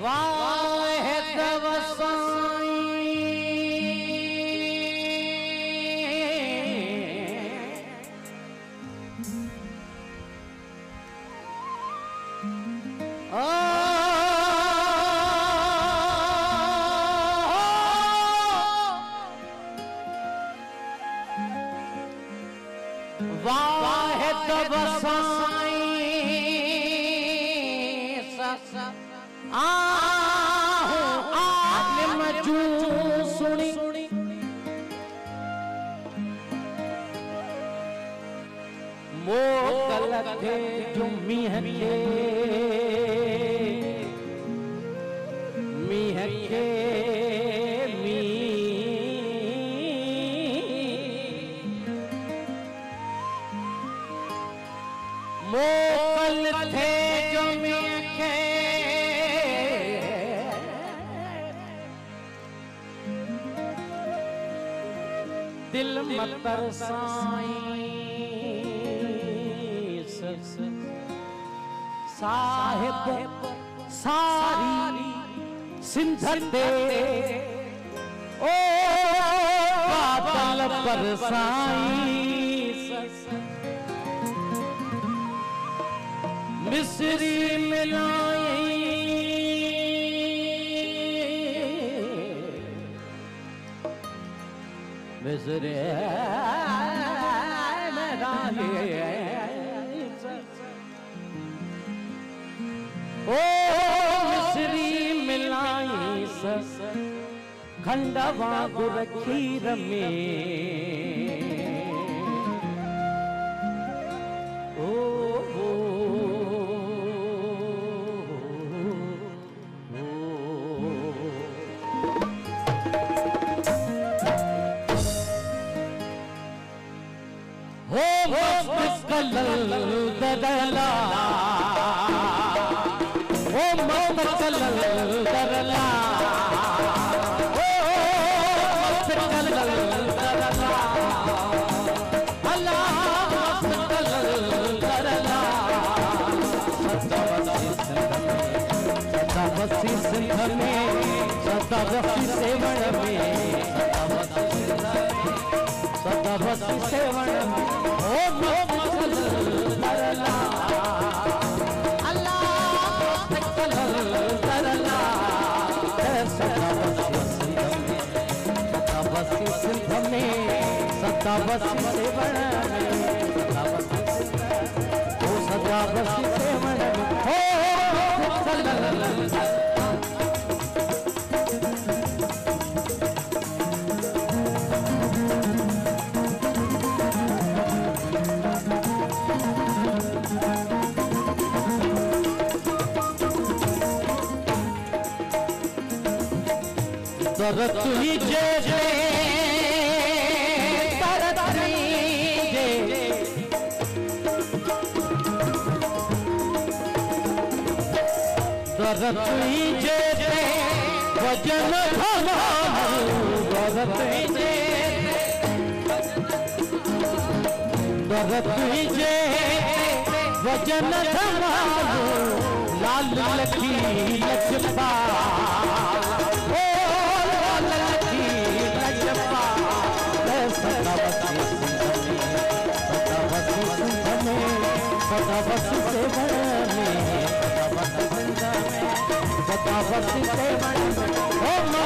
वाहिद वसाई वाहिद वसाई आलिम जू सुनी मोकल थे जुम्मी हके मी हके मी मोकल थे जुम्मी हके दिल मतर साई साहिब सारी सिंधर दे ओ बादल पर साई मिस्री मिलाई मिस्री ओ मिस्री मिलाई खंडवा गुर खीर में दरला ओ मत कलल दरला ओ मत कलल दरला अल्लाह मत कलल दरला सदा बसी सिंध में सदा बसी सेवण में सदा बसी सेवण में ओ दरला अल्लाह दरला सदा बसी सिंध में सदा बसी सेवण में सदा बसी सेवण में तरत ही जे तरत जे तरत ही जे वजन तरत ही तरत ही जे वजन लाल लखी लचपा सदा बसी सेवण में सदा बसी सेवण में ओ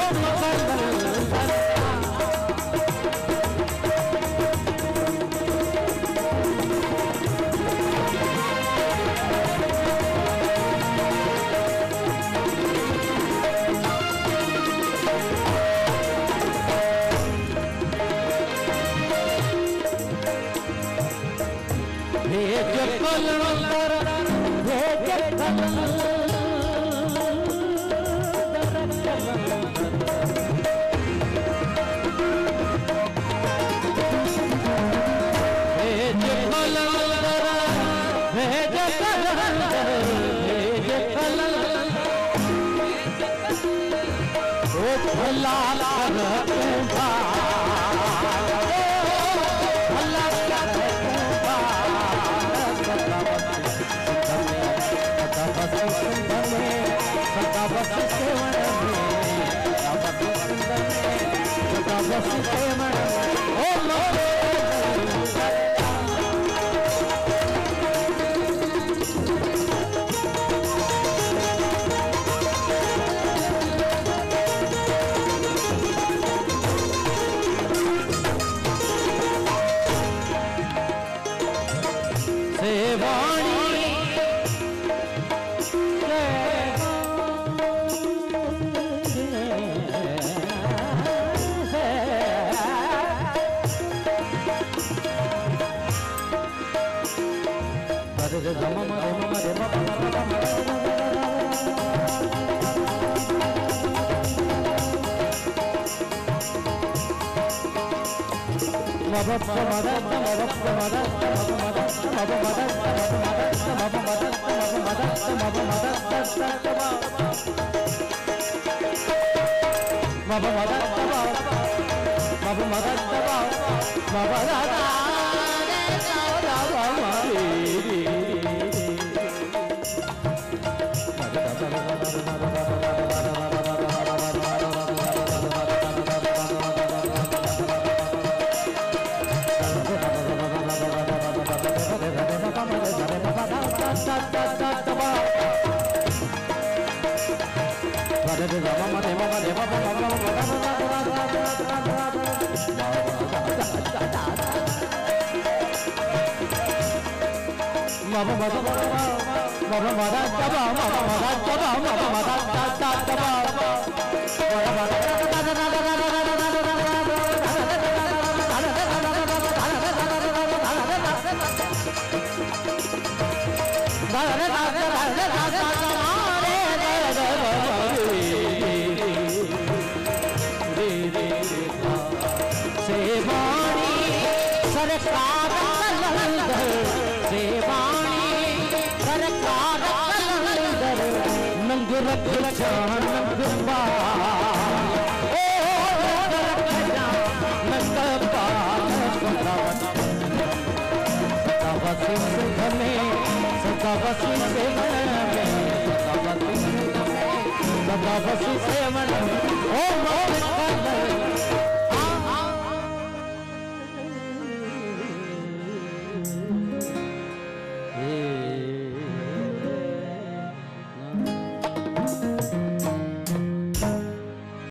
सदा बसी सेवन